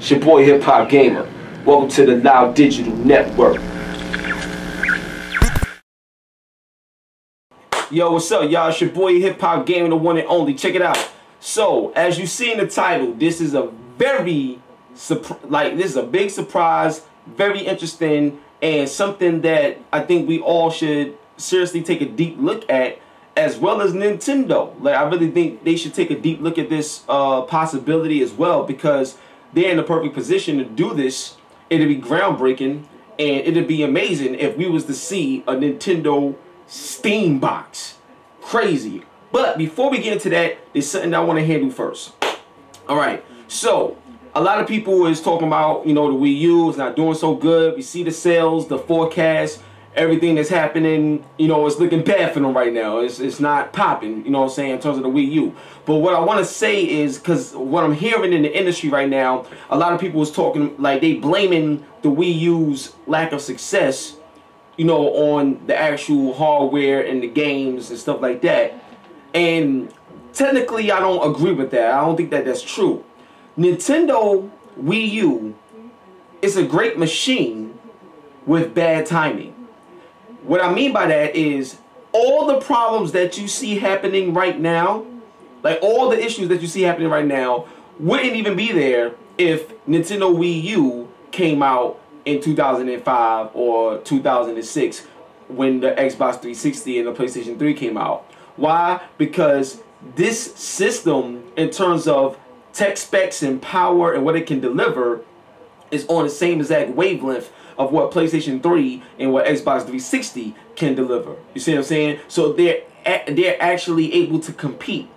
It's your boy Hip Hop Gamer. Welcome to the Loud Digital Network. Yo, what's up, y'all? It's your boy Hip Hop Gamer, the one and only. Check it out. So, as you see in the title, this is a big surprise, very interesting, and something that I think we all should seriously take a deep look at, as well as Nintendo. Like, I really think they should take a deep look at this possibility as well, because they're in the perfect position to do this. It'd be groundbreaking, and it'd be amazing if we was to see a Nintendo Steam box. Crazy. But before we get into that, there's something that I want to handle first. Alright, so a lot of people is talking about, you know, the Wii U is not doing so good. We see the sales, the forecast, everything that's happening, you know, it's looking bad for them right now. It's not popping, you know what I'm saying, in terms of the Wii U. But what I want to say is, because what I'm hearing in the industry right now, a lot of people is talking, like, they blaming the Wii U's lack of success, you know, on the actual hardware and the games and stuff like that. And technically, I don't agree with that. I don't think that that's true. Nintendo Wii U is a great machine with bad timing. What I mean by that is all the problems that you see happening right now, like all the issues that you see happening right now, wouldn't even be there if Nintendo Wii U came out in 2005 or 2006 when the Xbox 360 and the PlayStation 3 came out. Why? Because this system, in terms of tech specs and power and what it can deliver, is on the same exact wavelength of what PlayStation 3 and what Xbox 360 can deliver. You see what I'm saying? So they're actually able to compete.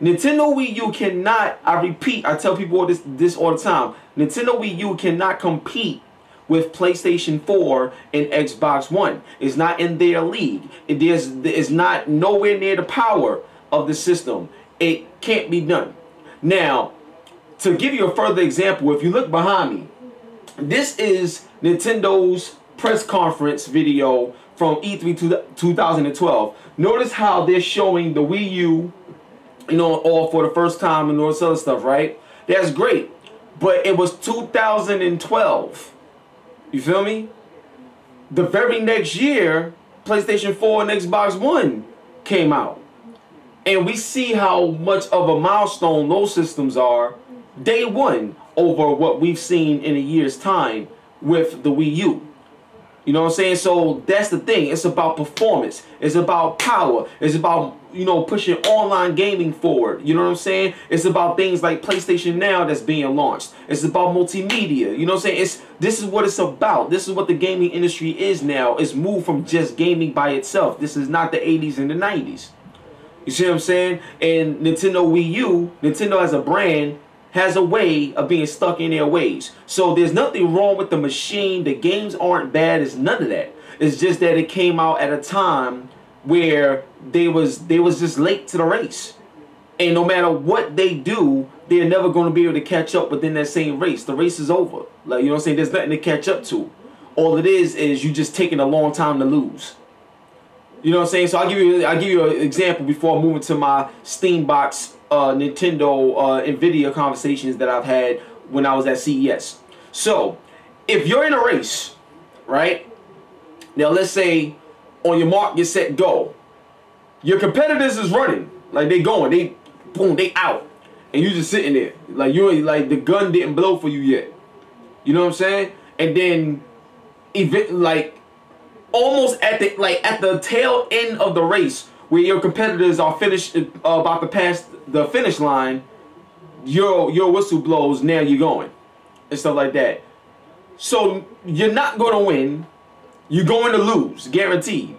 Nintendo Wii U cannot, I repeat, I tell people this all the time, Nintendo Wii U cannot compete with PlayStation 4 and Xbox One. It's not in their league. It's not nowhere near the power of the system. It can't be done. Now, to give you a further example, if you look behind me, this is Nintendo's press conference video from E3 2012. Notice how they're showing the Wii U, you know, all for the first time and all this other stuff, right? That's great. But it was 2012. You feel me? The very next year, PlayStation 4 and Xbox One came out. And we see how much of a milestone those systems are day one over what we've seen in a year's time with the Wii U. You know what I'm saying? So that's the thing. It's about performance. It's about power. It's about, you know, pushing online gaming forward. You know what I'm saying? It's about things like PlayStation Now that's being launched. It's about multimedia. You know what I'm saying? This is what it's about. This is what the gaming industry is now. It's moved from just gaming by itself. This is not the 80s and the 90s. You see what I'm saying? And Nintendo Wii U, Nintendo as a brand, has a way of being stuck in their ways. So there's nothing wrong with the machine. The games aren't bad. It's none of that. It's just that it came out at a time where they was just late to the race. And no matter what they do, they're never going to be able to catch up within that same race. The race is over. Like, you know what I'm saying? There's nothing to catch up to. All it is you just taking a long time to lose. You know what I'm saying? So I'll give you an example before I move into my Steam box Nintendo NVIDIA conversations that I've had when I was at CES. So if you're in a race, right? Now let's say on your mark, get set, go. Your competitors is running, like they going, they out, and you just sitting there, like the gun didn't blow for you yet. You know what I'm saying? And then like almost at the tail end of the race, where your competitors are about to pass the finish line, your whistle blows, now you're going, and stuff like that. So you're not going to win, you're going to lose, guaranteed.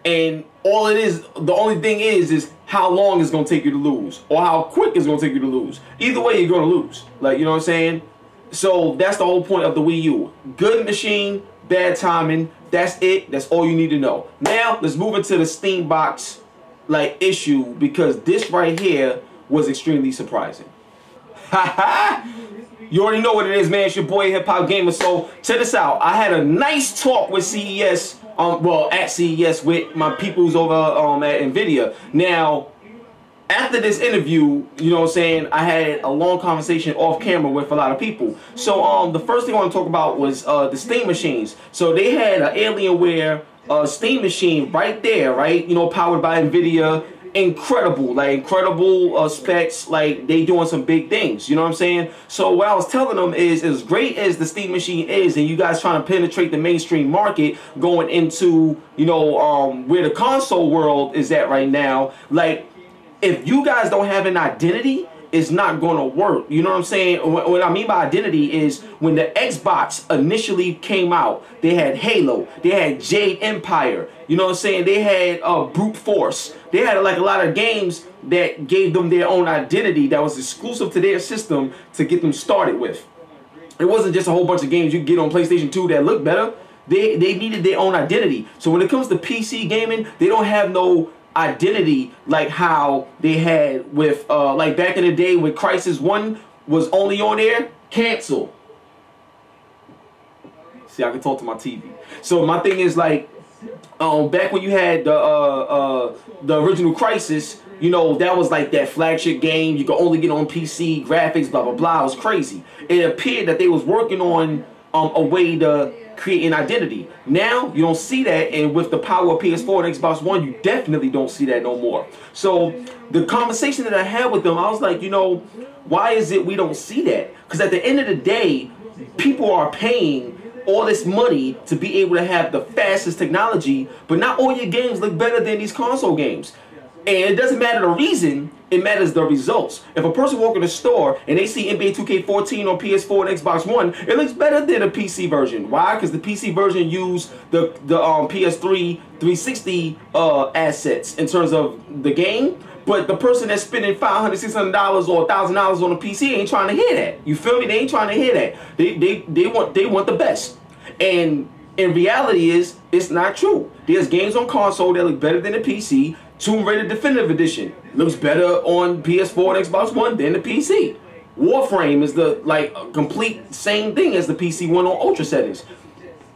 And the only thing is how long it's going to take you to lose, or how quick it's going to take you to lose. Either way, you're going to lose. Like, you know what I'm saying? So that's the whole point of the Wii U. Good machine, bad timing. That's it. That's all you need to know. Now, let's move into the Steam box issue, because this right here was extremely surprising. You already know what it is, man. It's your boy Hip Hop Gamer. So check this out. I had a nice talk with CES, at CES with my peoples over at NVIDIA. Now, after this interview, you know what I'm saying, I had a long conversation off camera with a lot of people. So the first thing I want to talk about was the Steam machines. So they had an Alienware Steam machine right there, right? You know, powered by NVIDIA. Incredible, like incredible specs, like they doing some big things, you know what I'm saying? So what I was telling them is, as great as the Steam machine is, and you guys trying to penetrate the mainstream market going into, you know, where the console world is at right now, like, if you guys don't have an identity, it's not going to work. You know what I'm saying? What I mean by identity is when the Xbox initially came out, they had Halo, they had Jade Empire, you know what I'm saying? They had Brute Force. They had like a lot of games that gave them their own identity that was exclusive to their system to get them started with. It wasn't just a whole bunch of games you could get on PlayStation 2 that looked better. They needed their own identity. So when it comes to PC gaming, they don't have no identity like how they had with like back in the day when Crisis 1 was only on air, cancel. See, I can talk to my TV. So my thing is like, back when you had the original Crisis, you know, that was like that flagship game. You could only get on PC, graphics, blah blah blah. It was crazy. It appeared that they was working on a way to create an identity. Now you don't see that, and with the power of PS4 and Xbox One, you definitely don't see that no more. So the conversation that I had with them, I was like, you know, why is it we don't see that? Because at the end of the day, people are paying all this money to be able to have the fastest technology, but not all your games look better than these console games. And it doesn't matter the reason, it matters the results. If a person walk in the store and they see NBA 2K14 on PS4 and Xbox One, it looks better than a PC version. Why? Because the PC version used the PS3 360 assets in terms of the game. But the person that's spending $500, $600 or $1,000 on a PC ain't trying to hear that. You feel me? They ain't trying to hear that. They want the best. And in reality is, it's not true. There's games on console that look better than the PC. Tomb Raider Definitive Edition looks better on PS4 and Xbox One than the PC. Warframe is the complete same thing as the PC one on ultra settings.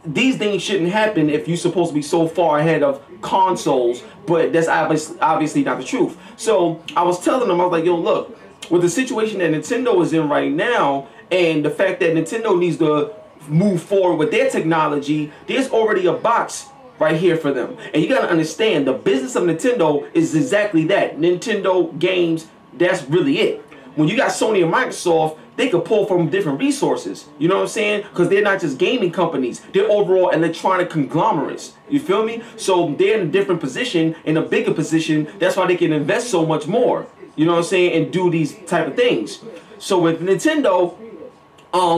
These things shouldn't happen if you're supposed to be so far ahead of consoles, but that's obviously not the truth. So I was telling them, I was like, yo, look, with the situation that Nintendo is in right now, and the fact that Nintendo needs to move forward with their technology, there's already a box right here for them. And you gotta understand, the business of Nintendo is exactly that. Nintendo games, that's really it. When you got Sony and Microsoft, they could pull from different resources. You know what I'm saying? Because they're not just gaming companies. They're overall electronic conglomerates. You feel me? So they're in a different position, in a bigger position. That's why they can invest so much more. You know what I'm saying? And do these type of things. So with Nintendo,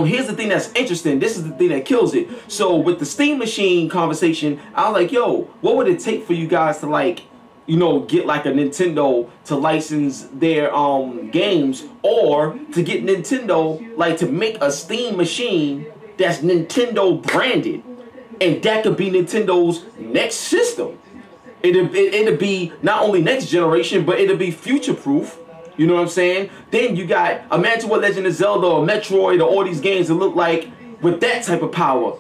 here's the thing that's interesting. This is the thing that kills it. So with the Steam machine conversation, I was like, yo, what would it take for you guys to get like a Nintendo to license their games, or to get Nintendo to make a Steam machine that's Nintendo branded, and that could be Nintendo's next system. It'll be not only next generation, but it'll be future proof. You know what I'm saying? Then you got, imagine what Legend of Zelda or Metroid or all these games that look like with that type of power.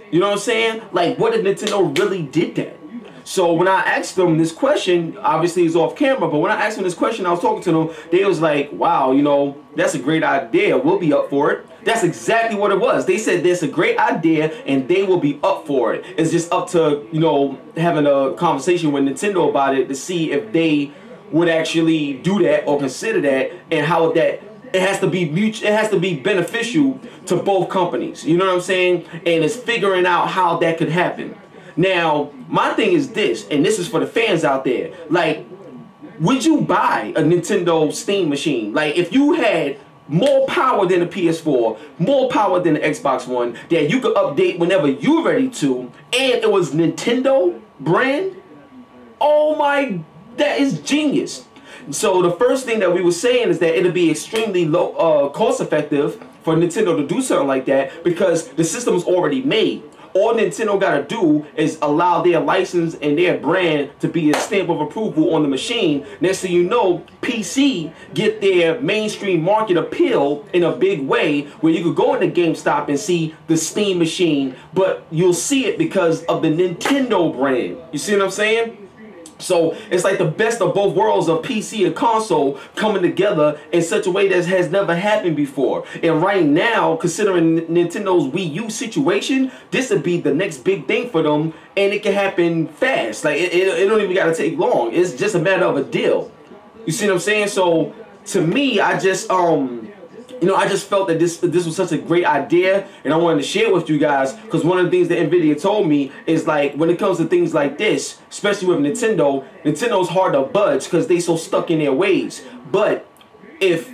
You know what I'm saying? Like, what if Nintendo really did that? So when I asked them this question, obviously it's off camera, but when I asked them this question, I was talking to them, they was like, wow, you know, that's a great idea. We'll be up for it. That's exactly what it was. They said that's a great idea and they will be up for it. It's just up to, you know, having a conversation with Nintendo about it to see if they would actually do that or consider that, and how that it has to be mutual, it has to be beneficial to both companies. You know what I'm saying? And it's figuring out how that could happen. Now, my thing is this, and this is for the fans out there. Like, would you buy a Nintendo Steam machine? Like, if you had more power than the PS4, more power than the Xbox One, that you could update whenever you're ready to, and it was Nintendo brand, oh my, that is genius. So the first thing that we were saying is that it'll be extremely low, cost effective for Nintendo to do something like that, because the system is already made. All Nintendo gotta do is allow their license and their brand to be a stamp of approval on the machine. Next thing you know, PC get their mainstream market appeal in a big way, where you could go into GameStop and see the Steam machine, but you'll see it because of the Nintendo brand. You see what I'm saying? So it's like the best of both worlds of PC and console coming together in such a way that has never happened before. And right now, considering Nintendo's Wii U situation, this would be the next big thing for them, and it can happen fast. Like it don't even gotta take long. It's just a matter of a deal. You see what I'm saying? So to me, I just I just felt that this was such a great idea, and I wanted to share it with you guys, because one of the things that NVIDIA told me is, like, when it comes to things like this, especially with Nintendo's hard to budge because they so stuck in their ways. But if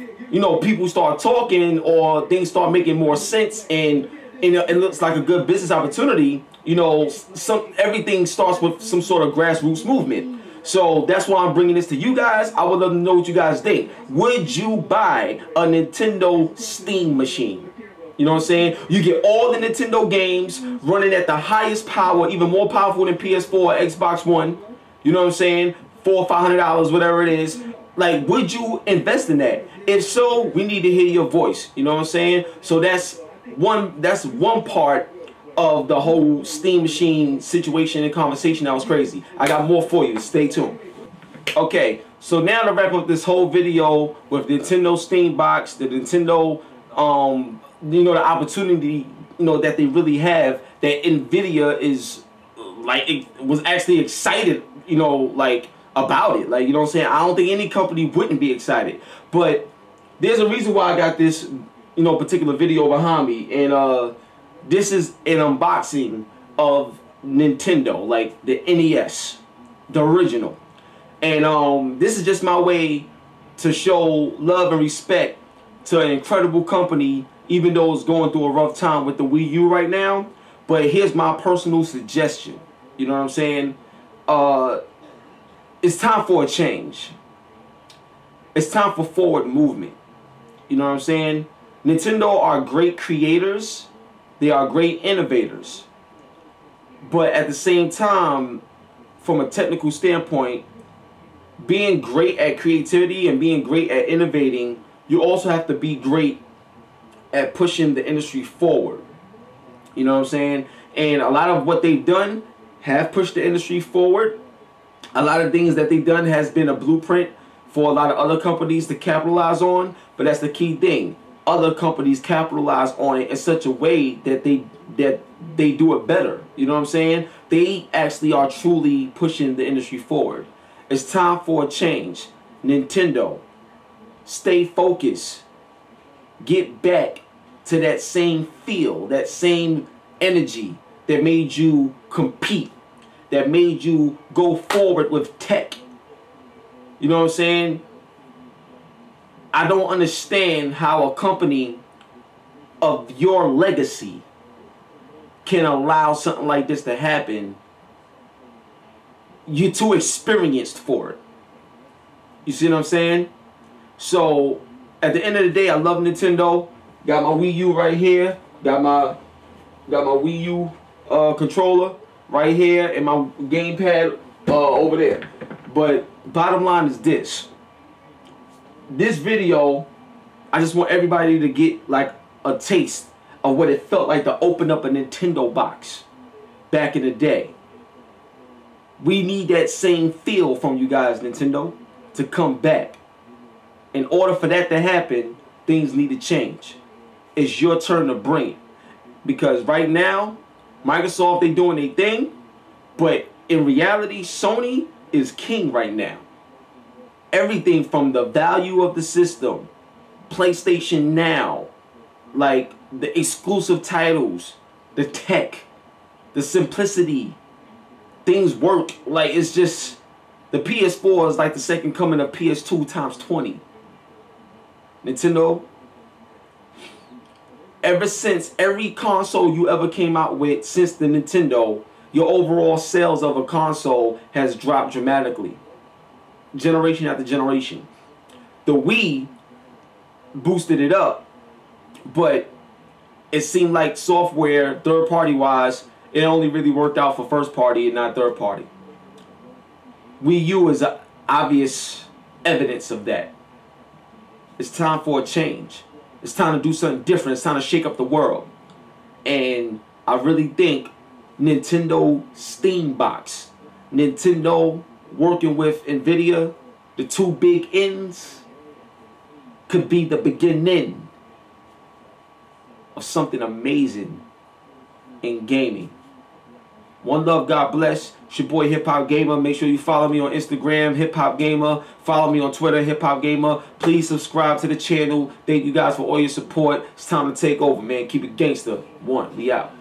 people start talking, or things start making more sense, and it looks like a good business opportunity, everything starts with some sort of grassroots movement. So that's why I'm bringing this to you guys. I would love to know what you guys think. Would you buy a Nintendo Steam machine? You know what I'm saying? You get all the Nintendo games running at the highest power, even more powerful than PS4 or Xbox One. You know what I'm saying? $400 or $500, whatever it is. Like, would you invest in that? If so, we need to hear your voice. You know what I'm saying? So that's one part of the whole Steam machine situation and conversation that was crazy. I got more for you. Stay tuned. Okay, so now to wrap up this whole video with Nintendo Steam Box, the Nintendo, the opportunity, that they really have, that NVIDIA is, like, it was actually excited, like, about it. Like, you know what I'm saying? I don't think any company wouldn't be excited. But there's a reason why I got this, particular video behind me, and, this is an unboxing of Nintendo, like the NES, the original. And this is just my way to show love and respect to an incredible company, even though it's going through a rough time with the Wii U right now. But here's my personal suggestion. You know what I'm saying? It's time for a change. It's time for forward movement. You know what I'm saying? Nintendo are great creators. They are great innovators. But at the same time, from a technical standpoint, being great at creativity and being great at innovating, you also have to be great at pushing the industry forward. You know what I'm saying? And a lot of what they've done have pushed the industry forward. A lot of things that they've done has been a blueprint for a lot of other companies to capitalize on. But that's the key thing. Other companies capitalize on it in such a way that they do it better. You know what I'm saying? They actually are truly pushing the industry forward. It's time for a change. Nintendo, stay focused. Get back to that same feel, that same energy that made you compete, that made you go forward with tech. You know what I'm saying? I don't understand how a company of your legacy can allow something like this to happen. You're too experienced for it. You see what I'm saying? So at the end of the day, I love Nintendo. Got my Wii U right here. Got my Wii U controller right here, and my gamepad over there. But bottom line is this. This video, I just want everybody to get like a taste of what it felt like to open up a Nintendo box back in the day. We need that same feel from you guys, Nintendo, to come back. In order for that to happen, things need to change. It's your turn to bring it. Because right now, Microsoft, they doing their thing, but in reality, Sony is king right now. Everything from the value of the system, PlayStation Now, like the exclusive titles, the tech, the simplicity, things work. Like, it's just, the PS4 is like the second coming of PS2 times 20. Nintendo, ever since every console you ever came out with since the Nintendo, your overall sales of a console has dropped dramatically. Generation after generation. The Wii boosted it up, but it seemed like software, third party wise, it only really worked out for first party and not third party. Wii U is obvious evidence of that. It's time for a change. It's time to do something different. It's time to shake up the world. And I really think Nintendo Steam Box, Nintendo working with NVIDIA, the two big N's, could be the beginning of something amazing in gaming. One love, God bless. It's your boy Hip Hop Gamer. Make sure you follow me on Instagram, Hip Hop Gamer. Follow me on Twitter, Hip Hop Gamer. Please subscribe to the channel. Thank you guys for all your support. It's time to take over, man. Keep it gangster. One, we out.